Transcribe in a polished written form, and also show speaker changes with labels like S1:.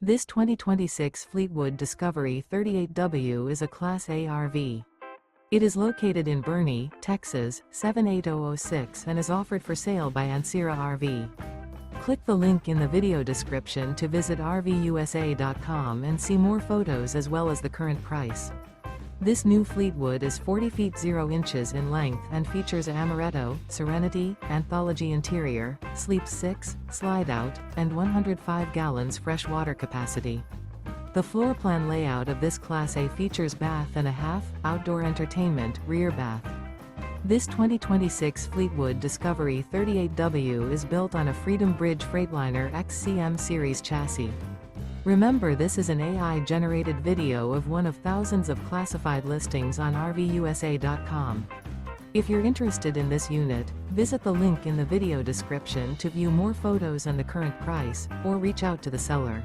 S1: This 2026 Fleetwood Discovery 38W is a Class A RV. It is located in Boerne, Texas, 78006 and is offered for sale by Ancira RV. Click the link in the video description to visit RVUSA.com and see more photos as well as the current price. This new Fleetwood is 40 feet 0 inches in length and features Amaretto, Serenity, Anthology interior, sleeps 6, Slideout, and 105 gallons fresh water capacity. The floor plan layout of this Class A features bath and a half, outdoor entertainment, rear bath. This 2026 Fleetwood Discovery 38W is built on a Freedom Bridge Freightliner XCM series chassis. Remember, this is an AI-generated video of one of thousands of classified listings on RVUSA.com. If you're interested in this unit, visit the link in the video description to view more photos and the current price, or reach out to the seller.